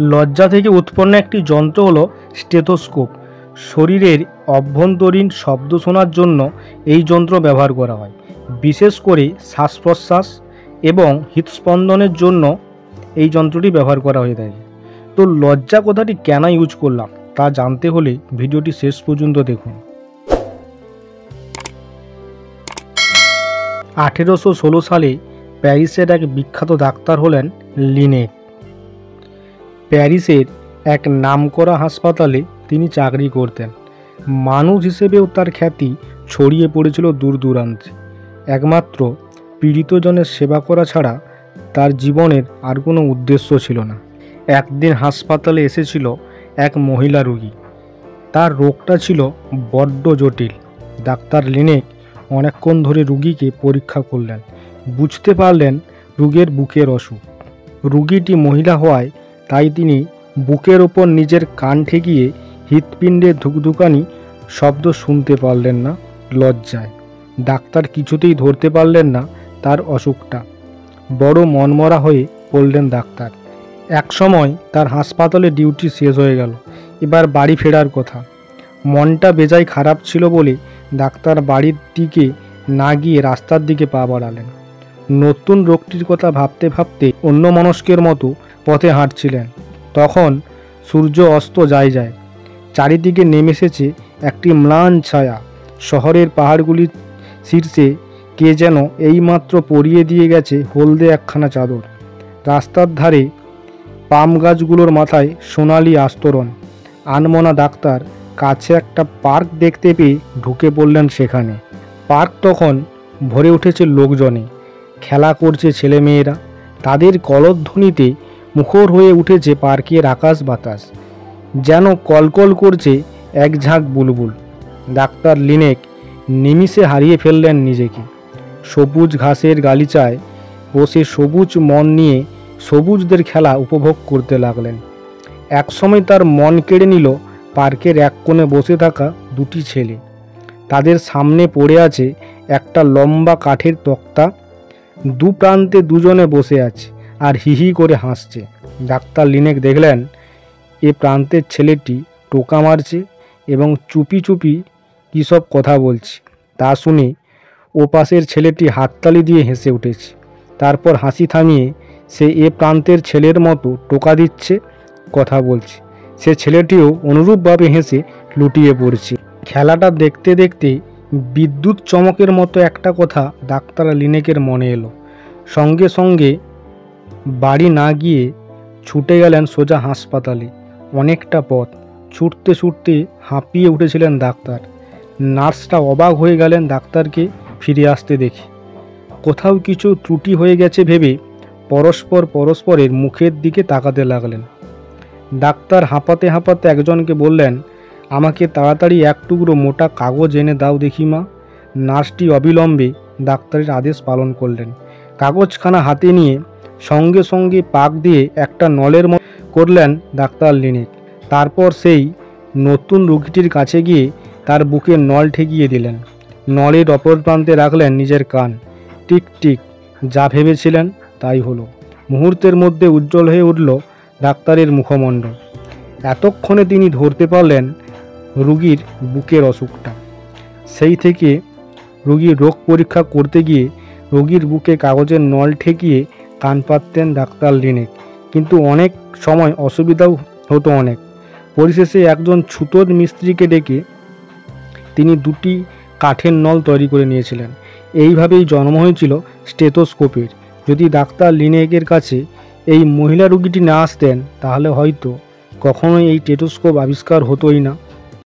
লজ্জা থেকে উৎপন্ন একটি যন্ত্র হলো স্টেথোস্কোপ। শরীরের অভ্যন্তরীণ শব্দ শোনার জন্য এই যন্ত্র ব্যবহার করা হয়। বিশেষ করে শ্বাস প্রশ্বাস এবং হৃদস্পন্দনের জন্য এই যন্ত্রটি ব্যবহার করা হয়ে থাকে। তো লজ্জা কথাটি কেন ইউজ করলাম তা জানতে হলে ভিডিওটি শেষ পর্যন্ত দেখুন। 1816 সালে প্যারিসের এক বিখ্যাত ডাক্তার হলেন লিনেক। প্যারিসের এক নামকরা হাসপাতালে তিনি চাকরি করতেন। মানুষ হিসেবেও তার খ্যাতি ছড়িয়ে পড়েছিল দূর দূরান্তে। একমাত্র পীড়িতজনের সেবা করা ছাড়া তার জীবনের আর কোনো উদ্দেশ্য ছিল না। একদিন হাসপাতালে এসেছিল এক মহিলা রোগী। তার রোগটা ছিল বড্ড জটিল। ডাক্তার লিনেক অনেকক্ষণ ধরে রোগীকে পরীক্ষা করলেন। বুঝতে পারলেন রোগীর বুকের অসুখ। রোগীটি মহিলা হওয়ায় তাই তিনি বুকের ওপর নিজের কান ঠেকিয়ে হৃৎপিণ্ডের ধুকধুকানি শব্দ শুনতে পারলেন না লজ্জায়। ডাক্তার কিছুতেই ধরতে পারলেন না তার অসুখটা। বড় মনমরা হয়ে পড়লেন ডাক্তার। এক সময় তার হাসপাতালে ডিউটি শেষ হয়ে গেল। এবার বাড়ি ফেরার কথা। মনটা বেজায় খারাপ ছিল বলে ডাক্তার বাড়ির দিকে না গিয়ে রাস্তার দিকে পা বাড়ালেন। নতুন রোগটির কথা ভাবতে ভাবতে অন্যমনস্কের মতো পথে হাঁটছিলেন। তখন সূর্য অস্ত যায়। চারিদিকে নেমে এসেছে একটি ম্লান ছায়া। শহরের পাহাড়গুলির শীর্ষে কে যেন এইমাত্র পরিয়ে দিয়ে গেছে হলদে একখানা চাদর। রাস্তার ধারে পাম গাছগুলোর মাথায় সোনালি আস্তরণ। আনমনা ডাক্তার কাছে একটা পার্ক দেখতে পেয়ে ঢুকে পড়লেন সেখানে। পার্ক তখন ভরে উঠেছে লোকজনে। খেলা করছে ছেলেমেয়েরা। তাদের কলধ্বনিতে মুখর হয়ে উঠেছে পার্কের আকাশ বাতাস। যেন কলকল করছে এক ঝাঁক বুলবুল। ডাক্তার লিনেক নিমিষে হারিয়ে ফেললেন নিজেকে। সবুজ ঘাসের গালিচায় বসে সবুজ মন নিয়ে সবুজদের খেলা উপভোগ করতে লাগলেন। একসময় তার মন কেড়ে নিল পার্কের এক কোণে বসে থাকা দুটি ছেলে। তাদের সামনে পড়ে আছে একটা লম্বা কাঠের তক্তা। দু প্রান্তে দুজনে বসে আছে আর হিহি করে হাসছে। ডাক্তার লিনেক দেখলেন এ প্রান্তের ছেলেটি টোকা মারছে এবং চুপি চুপি কী সব কথা বলছে। তা শুনে ও পাশের ছেলেটি হাততালি দিয়ে হেসে উঠেছে। তারপর হাসি থামিয়ে সে এ প্রান্তের ছেলের মতো টোকা দিচ্ছে, কথা বলছে। সে ছেলেটিও অনুরূপভাবে হেসে লুটিয়ে পড়ছে। খেলাটা দেখতে দেখতে বিদ্যুৎ চমকের মতো একটা কথা ডাক্তার লিনেকের মনে এলো। সঙ্গে সঙ্গে বাড়ি না গিয়ে ছুটে গেলেন সোজা হাসপাতালে। অনেকটা পথ ছুটতে ছুটতে হাঁপিয়ে উঠেছিলেন ডাক্তার। নার্সটা অবাক হয়ে গেলেন ডাক্তারকে ফিরে আসতে দেখে। কোথাও কিছু ত্রুটি হয়ে গেছে ভেবে পরস্পরের মুখের দিকে তাকাতে লাগলেন। ডাক্তার হাঁপাতে হাঁপাতে একজনকে বললেন, আমাকে তাড়াতাড়ি এক টুকরো মোটা কাগজ এনে দাও দেখি মা। নার্সটি অবিলম্বে ডাক্তারের আদেশ পালন করলেন। কাগজখানা হাতে নিয়ে সঙ্গে সঙ্গে পাক দিয়ে একটা নলের মতো করলেন ডাক্তার লিনেক। তারপর সেই নতুন রোগীটির কাছে গিয়ে তার বুকে নল ঠেকিয়ে দিলেন। নলের অপর প্রান্তে রাখলেন নিজের কান। টিক টিক, যা ভেবেছিলেন তাই হলো। মুহূর্তের মধ্যে উজ্জ্বল হয়ে উঠল ডাক্তারের মুখমণ্ডল। এতক্ষণে তিনি ধরতে পারলেন রোগীর বুকের অসুখটা। সেই থেকে রোগীর রোগ পরীক্ষা করতে গিয়ে রোগীর বুকে কাগজের নল ঠেকিয়ে কান পাততেন ডাক্তার লিনেক। কিন্তু অনেক সময় অসুবিধাও হতো অনেক। পরিশেষে একজন ছুতোর মিস্ত্রিকে ডেকে তিনি দুটি কাঠের নল তৈরি করে নিয়েছিলেন। এইভাবেই জন্ম হয়েছিল স্টেথোস্কোপের। যদি ডাক্তার লিনেকের কাছে এই মহিলা রোগীটি না আসতেন তাহলে হয়তো কখনোই এই স্টেথোস্কোপ আবিষ্কার হতোই না।